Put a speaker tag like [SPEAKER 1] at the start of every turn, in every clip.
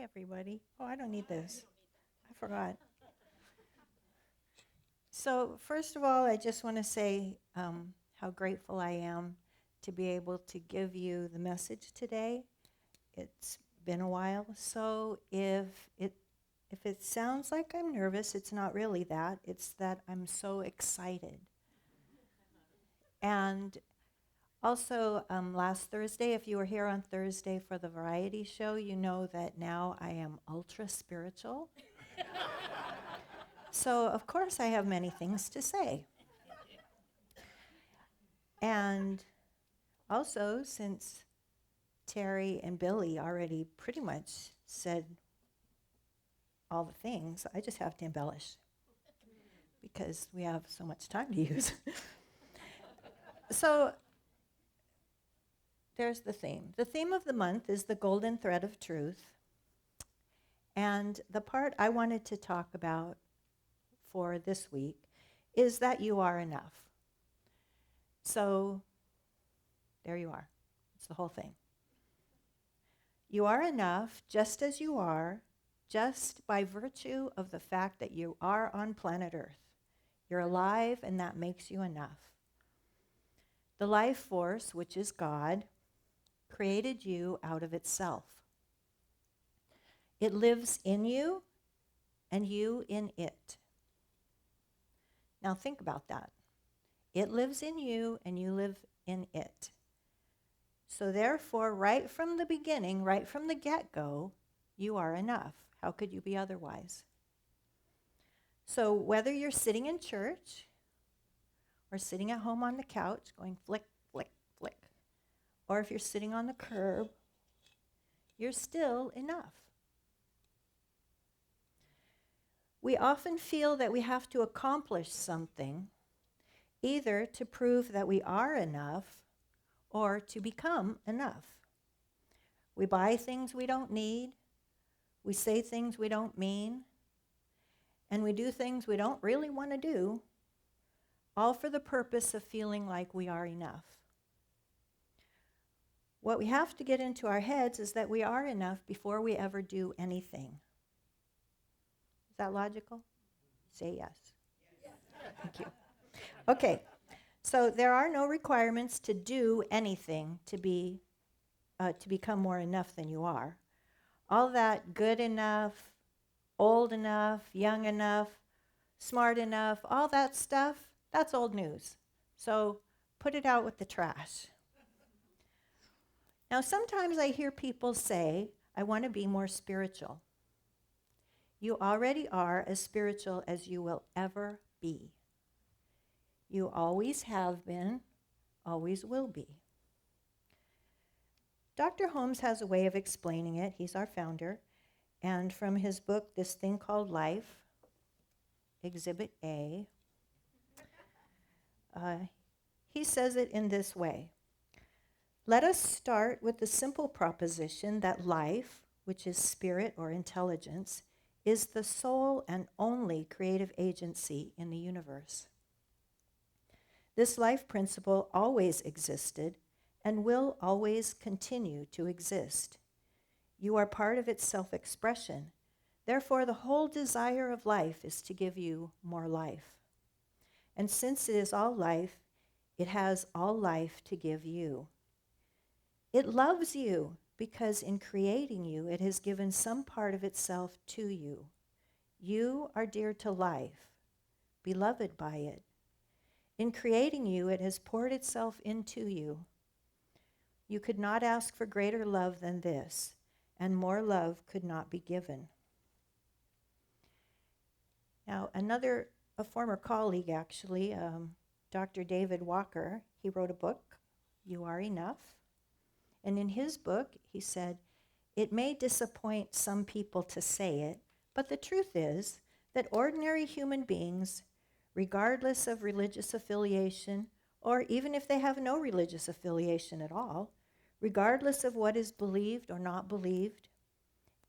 [SPEAKER 1] Hi, everybody. Oh, I don't need this. I forgot. So, first of all, I just want to say how grateful I am to be able to give you the message today. It's been a while, so if it sounds like I'm nervous, it's not really that. It's that I'm so excited. And also, last Thursday, if you were here on Thursday for the variety show, you know that now I am ultra spiritual. So, of course, I have many things to say. And also, since Terry and Billy already pretty much said all the things, I just have to embellish because we have so much time to use. So, there's the theme. The theme of the month is the golden thread of truth. And the part I wanted to talk about for this week is that you are enough. So, there you are. It's the whole thing. You are enough just as you are, just by virtue of the fact that you are on planet Earth. You're alive, and that makes you enough. The life force, which is God, created you out of itself. It lives in you, and you in it. Now think about that. It lives in you, and you live in it. So therefore, right from the beginning, right from the get-go, you are enough. How could you be otherwise? So whether you're sitting in church or sitting at home on the couch going flick, flick, flick, or if you're sitting on the curb, you're still enough. We often feel that we have to accomplish something, either to prove that we are enough or to become enough. We buy things we don't need, we say things we don't mean, and we do things we don't really want to do, all for the purpose of feeling like we are enough. What we have to get into our heads is that we are enough before we ever do anything. Is that logical? Say yes. Thank you. Okay, so there are no requirements to do anything to become more enough than you are. All that good enough, old enough, young enough, smart enough, all that stuff, that's old news. So put it out with the trash. Now, sometimes I hear people say, I want to be more spiritual. You already are as spiritual as you will ever be. You always have been, always will be. Dr. Holmes has a way of explaining it. He's our founder. And from his book, This Thing Called Life, Exhibit A, he says it in this way. Let us start with the simple proposition that life, which is spirit or intelligence, is the sole and only creative agency in the universe. This life principle always existed and will always continue to exist. You are part of its self-expression. Therefore, the whole desire of life is to give you more life. And since it is all life, it has all life to give you. It loves you because in creating you, it has given some part of itself to you. You are dear to life, beloved by it. In creating you, it has poured itself into you. You could not ask for greater love than this, and more love could not be given. Now, a former colleague actually, Dr. David Walker, he wrote a book, You Are Enough. And in his book, he said, it may disappoint some people to say it, but the truth is that ordinary human beings, regardless of religious affiliation, or even if they have no religious affiliation at all, regardless of what is believed or not believed,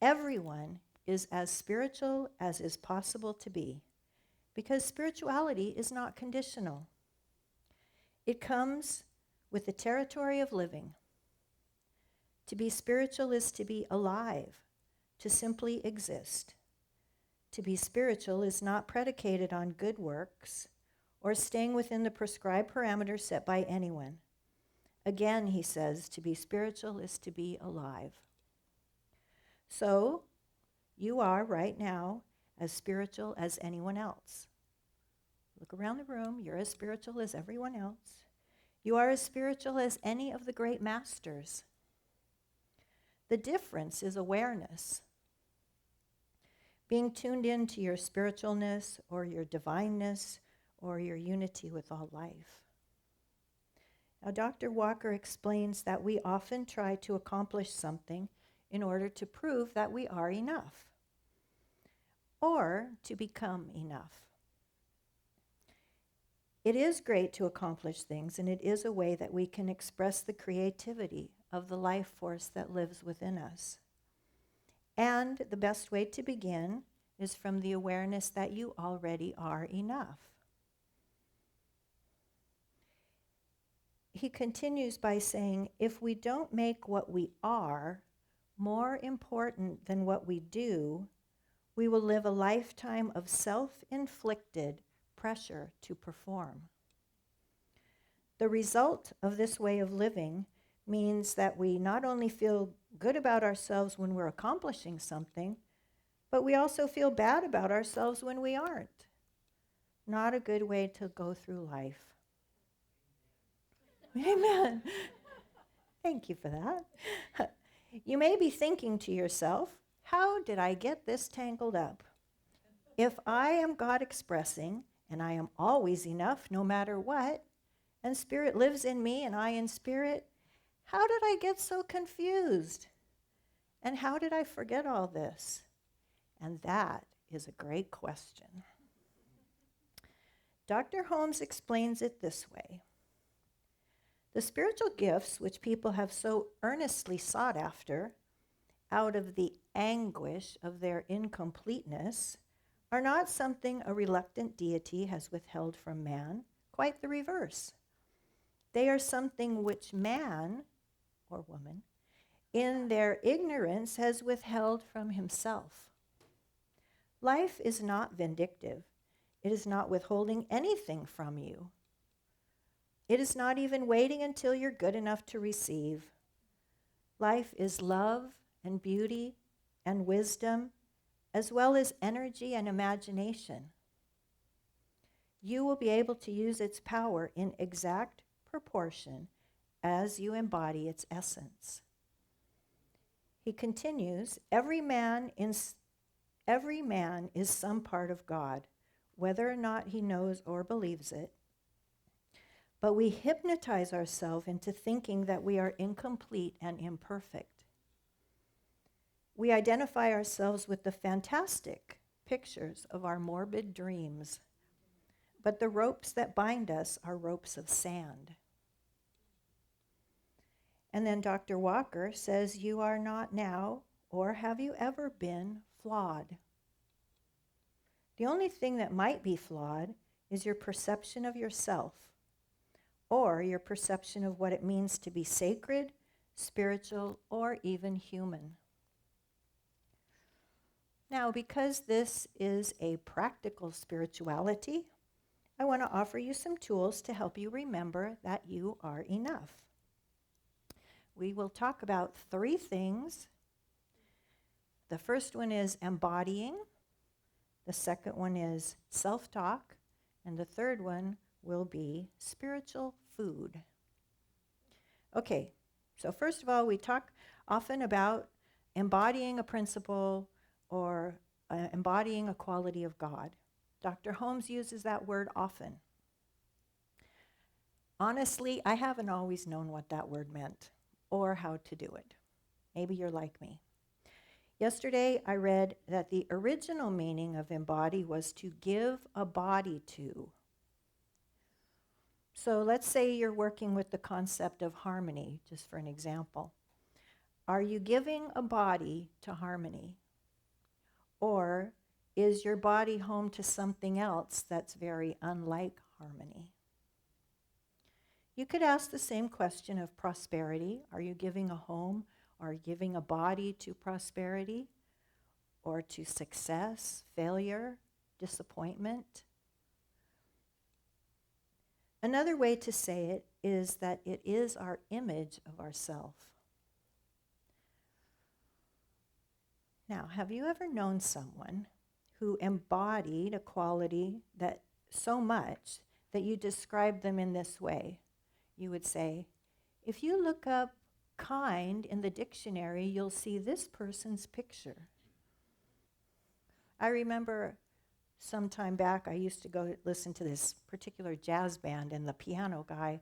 [SPEAKER 1] everyone is as spiritual as is possible to be, because spirituality is not conditional. It comes with the territory of living. To be spiritual is to be alive, to simply exist. To be spiritual is not predicated on good works or staying within the prescribed parameters set by anyone. Again, he says, to be spiritual is to be alive. So, you are right now as spiritual as anyone else. Look around the room, you're as spiritual as everyone else. You are as spiritual as any of the great masters. The difference is awareness. Being tuned into your spiritualness or your divineness or your unity with all life. Now, Dr. Walker explains that we often try to accomplish something in order to prove that we are enough or to become enough. It is great to accomplish things, and it is a way that we can express the creativity of the life force that lives within us. And the best way to begin is from the awareness that you already are enough. He continues by saying, if we don't make what we are more important than what we do, we will live a lifetime of self-inflicted pressure to perform. The result of this way of living means that we not only feel good about ourselves when we're accomplishing something, but we also feel bad about ourselves when we aren't. Not a good way to go through life. Amen. Thank you for that. You may be thinking to yourself, how did I get this tangled up? If I am God expressing, and I am always enough no matter what, and Spirit lives in me and I in Spirit, how did I get so confused? And how did I forget all this? And that is a great question. Dr. Holmes explains it this way. The spiritual gifts which people have so earnestly sought after, out of the anguish of their incompleteness, are not something a reluctant deity has withheld from man, quite the reverse. They are something which man, or woman, in their ignorance has withheld from himself. Life is not vindictive. It is not withholding anything from you. It is not even waiting until you're good enough to receive. Life is love and beauty and wisdom, as well as energy and imagination. You will be able to use its power in exact proportion as you embody its essence. He continues, every man is some part of God, whether or not he knows or believes it. But we hypnotize ourselves into thinking that we are incomplete and imperfect. We identify ourselves with the fantastic pictures of our morbid dreams, but the ropes that bind us are ropes of sand. And then Dr. Walker says, you are not now, or have you ever been, flawed. The only thing that might be flawed is your perception of yourself, or your perception of what it means to be sacred, spiritual, or even human. Now, because this is a practical spirituality, I want to offer you some tools to help you remember that you are enough. We will talk about 3 things. The first one is embodying. The second one is self-talk. And the third one will be spiritual food. Okay, so first of all, we talk often about embodying a principle or embodying a quality of God. Dr. Holmes uses that word often. Honestly, I haven't always known what that word meant or how to do it. Maybe you're like me. Yesterday, I read that the original meaning of embody was to give a body to. So let's say you're working with the concept of harmony, just for an example. Are you giving a body to harmony? Or is your body home to something else that's very unlike harmony? You could ask the same question of prosperity. Are you giving a home or giving a body to prosperity? or to success, failure, disappointment. Another way to say it is that it is our image of ourself. Now, have you ever known someone who embodied a quality that so much that you describe them in this way? You would say, if you look up kind in the dictionary, you'll see this person's picture. I remember some time back, I used to go listen to this particular jazz band, and the piano guy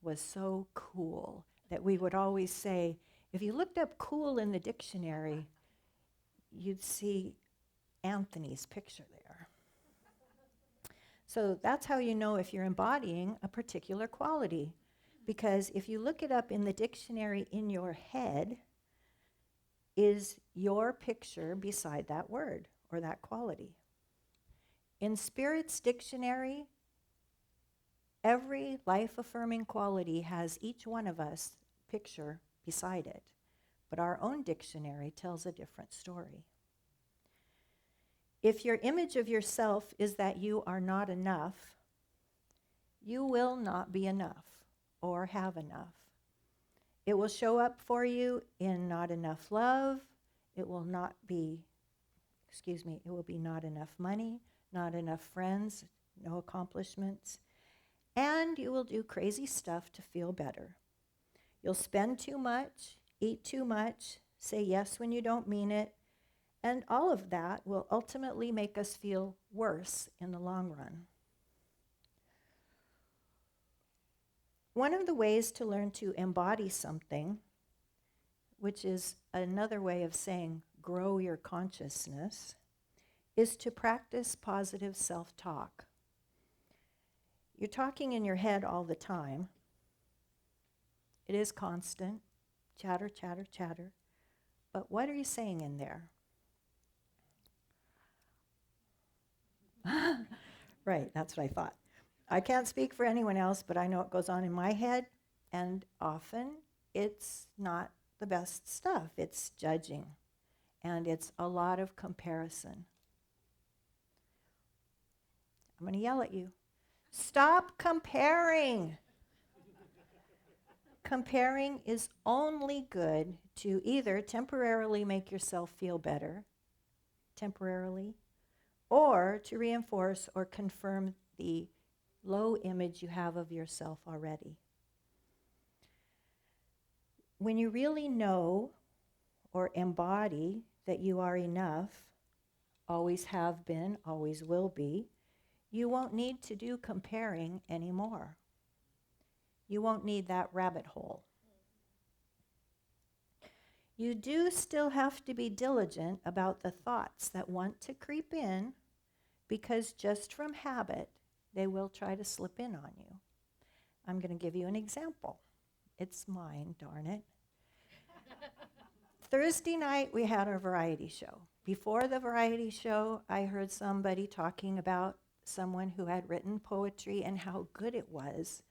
[SPEAKER 1] was so cool that we would always say, if you looked up cool in the dictionary, you'd see Anthony's picture there. So that's how you know if you're embodying a particular quality. Because if you look it up in the dictionary in your head, is your picture beside that word or that quality. In Spirit's dictionary, every life-affirming quality has each one of us picture beside it. But our own dictionary tells a different story. If your image of yourself is that you are not enough, you will not be enough or have enough. It will show up for you in not enough love. It will be not enough money, not enough friends, no accomplishments. And you will do crazy stuff to feel better. You'll spend too much, eat too much, say yes when you don't mean it, and all of that will ultimately make us feel worse in the long run. One of the ways to learn to embody something, which is another way of saying grow your consciousness, is to practice positive self-talk. You're talking in your head all the time. It is constant, chatter, chatter, chatter. But what are you saying in there? Right, that's what I thought. I can't speak for anyone else, but I know what goes on in my head, and often it's not the best stuff. It's judging, and it's a lot of comparison. I'm going to yell at you. Stop comparing. Comparing is only good to either temporarily make yourself feel better, temporarily, or to reinforce or confirm the low image you have of yourself already. When you really know or embody that you are enough, always have been, always will be, you won't need to do comparing anymore. You won't need that rabbit hole. You do still have to be diligent about the thoughts that want to creep in, because just from habit, they will try to slip in on you. I'm going to give you an example. It's mine, darn it. Thursday night, we had our variety show. Before the variety show, I heard somebody talking about someone who had written poetry and how good it was.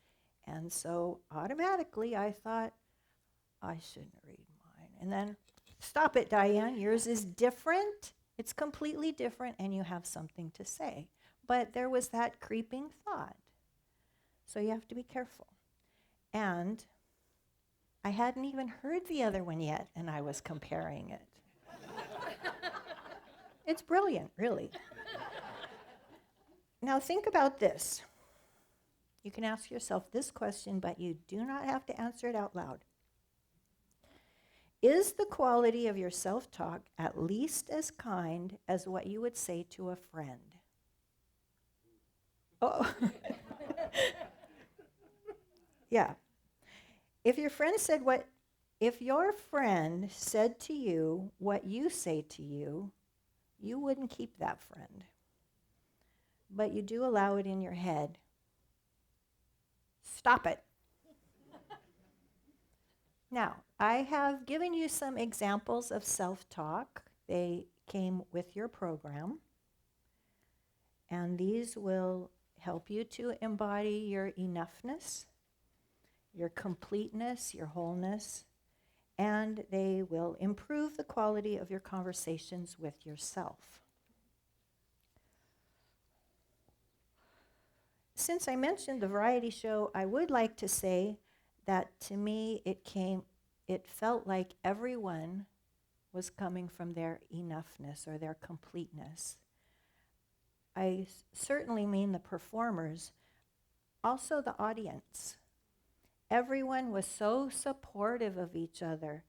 [SPEAKER 1] And so automatically I thought, I shouldn't read mine. And then, stop it, Diane, yours is different. It's completely different, and you have something to say. But there was that creeping thought. So you have to be careful. And I hadn't even heard the other one yet, and I was comparing it. It's brilliant, really. Now think about this. You can ask yourself this question, but you do not have to answer it out loud. Is the quality of your self-talk at least as kind as what you would say to a friend? Oh. Yeah. If your friend said to you what you say to you, you wouldn't keep that friend. But you do allow it in your head. Stop it. Now, I have given you some examples of self-talk. They came with your program. And these will help you to embody your enoughness, your completeness, your wholeness. and they will improve the quality of your conversations with yourself. Since I mentioned the variety show, I would like to say that to me it felt like everyone was coming from their enoughness or their completeness. I certainly mean the performers, also the audience. Everyone was so supportive of each other.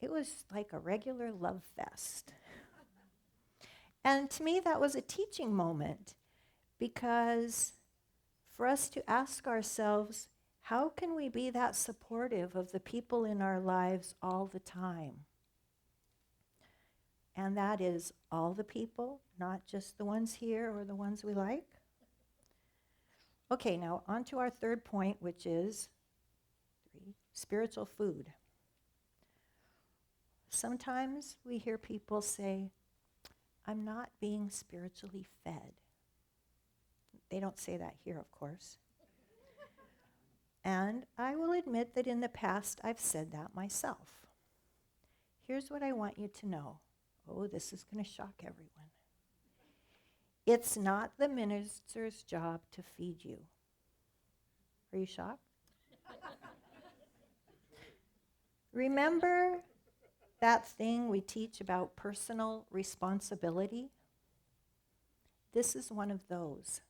[SPEAKER 1] It was like a regular love fest. And to me, that was a teaching moment, because for us to ask ourselves, how can we be that supportive of the people in our lives all the time? And that is all the people, not just the ones here or the ones we like. Okay, now on to our third point, which is spiritual food. Sometimes we hear people say, I'm not being spiritually fed. They don't say that here, of course. And I will admit that in the past I've said that myself. Here's what I want you to know. Oh, this is going to shock everyone. It's not the minister's job to feed you. Are you shocked? Remember that thing we teach about personal responsibility? This is one of those.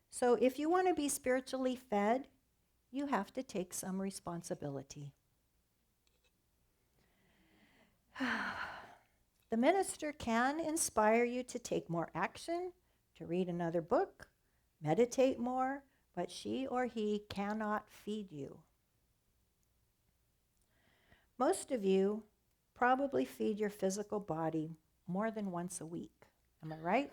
[SPEAKER 1] So if you want to be spiritually fed, you have to take some responsibility. The minister can inspire you to take more action, to read another book, meditate more, but she or he cannot feed you. Most of you probably feed your physical body more than once a week. Am I right?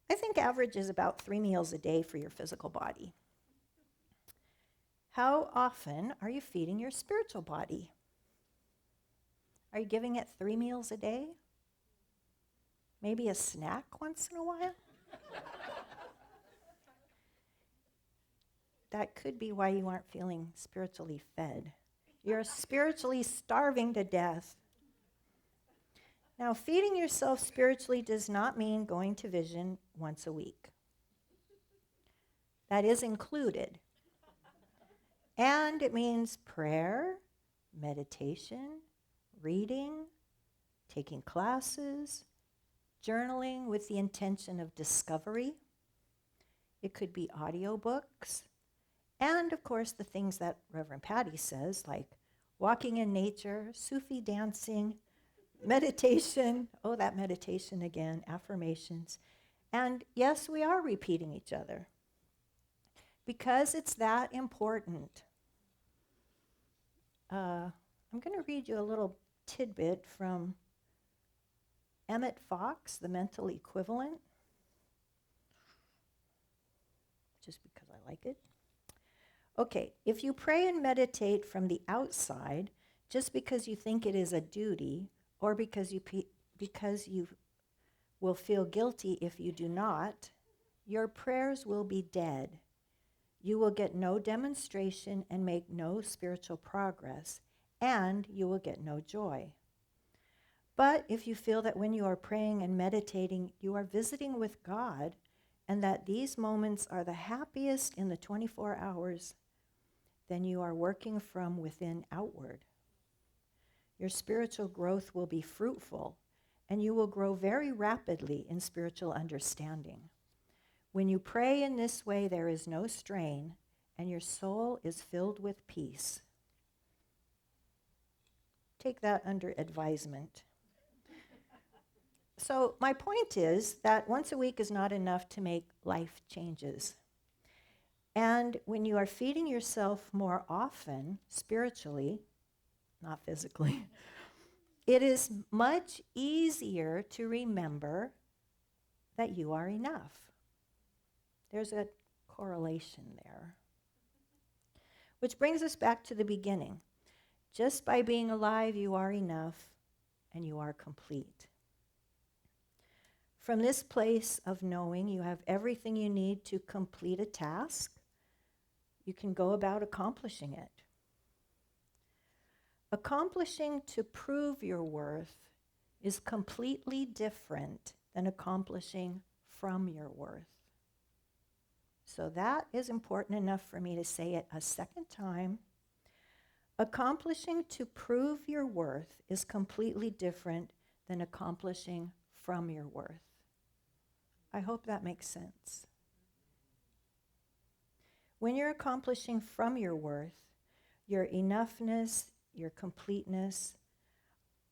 [SPEAKER 1] I think average is about 3 meals a day for your physical body. How often are you feeding your spiritual body? Are you giving it 3 meals a day? Maybe a snack once in a while? That could be why you aren't feeling spiritually fed. You're spiritually starving to death. Now, feeding yourself spiritually does not mean going to vision once a week. That is included. And it means prayer, meditation, reading, taking classes, journaling with the intention of discovery. It could be audiobooks. And, of course, the things that Reverend Patty says, like walking in nature, Sufi dancing, meditation, oh, that meditation again, affirmations. And yes, we are repeating each other because it's that important. I'm going to read you a little tidbit from Emmett Fox, The Mental Equivalent, just because I like it. Okay, if you pray and meditate from the outside, just because you think it is a duty, or because you will feel guilty if you do not, your prayers will be dead. You will get no demonstration and make no spiritual progress, and you will get no joy. But if you feel that when you are praying and meditating, you are visiting with God, and that these moments are the happiest in the 24 hours, then you are working from within outward. Your spiritual growth will be fruitful, and you will grow very rapidly in spiritual understanding. When you pray in this way, there is no strain, and your soul is filled with peace. Take that under advisement. So my point is that once a week is not enough to make life changes. And when you are feeding yourself more often, spiritually, not physically, it is much easier to remember that you are enough. There's a correlation there. Which brings us back to the beginning. Just by being alive, you are enough and you are complete. From this place of knowing you have everything you need to complete a task, you can go about accomplishing it. Accomplishing to prove your worth is completely different than accomplishing from your worth. So that is important enough for me to say it a second time. Accomplishing to prove your worth is completely different than accomplishing from your worth. I hope that makes sense. When you're accomplishing from your worth, your enoughness, your completeness,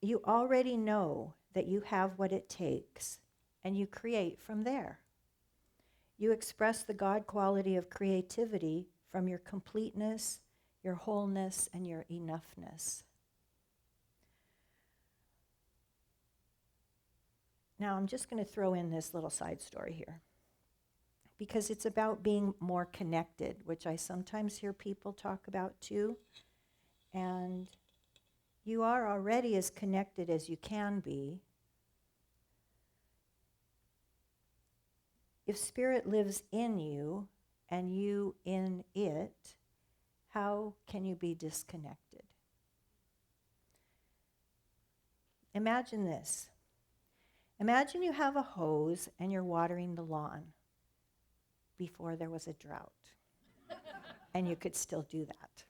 [SPEAKER 1] you already know that you have what it takes, and you create from there. You express the God quality of creativity from your completeness, your wholeness, and your enoughness. Now, I'm just going to throw in this little side story here, because it's about being more connected, which I sometimes hear people talk about too. And you are already as connected as you can be. If Spirit lives in you and you in it, how can you be disconnected? Imagine this. Imagine you have a hose and you're watering the lawn before there was a drought. And you could still do that.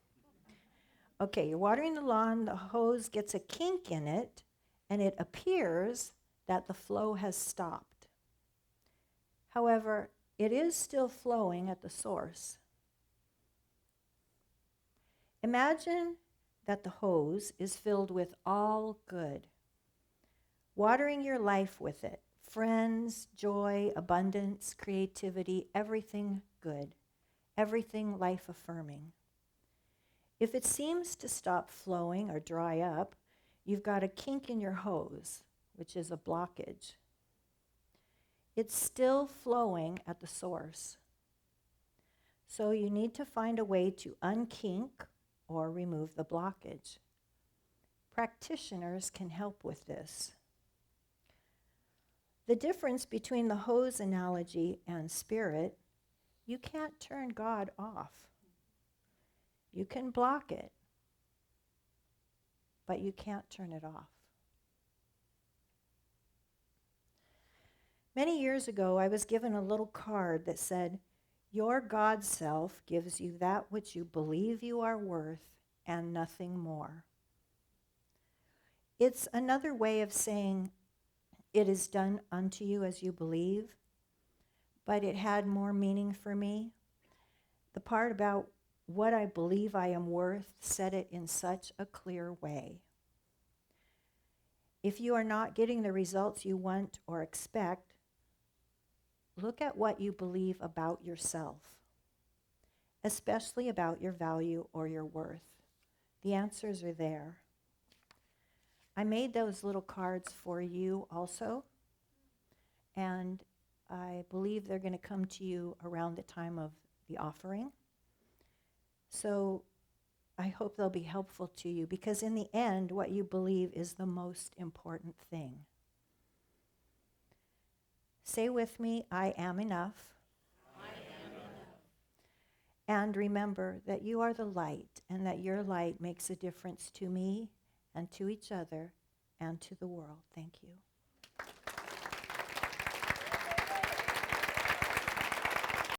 [SPEAKER 1] Okay, you're watering the lawn, the hose gets a kink in it, and it appears that the flow has stopped. However, it is still flowing at the source. Imagine that the hose is filled with all good, watering your life with it. Friends, joy, abundance, creativity, everything good, everything life-affirming. If it seems to stop flowing or dry up, you've got a kink in your hose, which is a blockage. It's still flowing at the source. So you need to find a way to unkink or remove the blockage. Practitioners can help with this. The difference between the hose analogy and Spirit, you can't turn God off. You can block it, but you can't turn it off. Many years ago, I was given a little card that said, "Your God self gives you that which you believe you are worth and nothing more." It's another way of saying, "It is done unto you as you believe," but it had more meaning for me. The part about what I believe I am worth said it in such a clear way. If you are not getting the results you want or expect, look at what you believe about yourself, especially about your value or your worth. The answers are there. I made those little cards for you also, and I believe they're going to come to you around the time of the offering. So I hope they'll be helpful to you, because in the end, what you believe is the most important thing. Say with me, "I am enough."
[SPEAKER 2] I am enough.
[SPEAKER 1] And remember that you are the light, and that your light makes a difference to me and to each other and to the world. Thank you.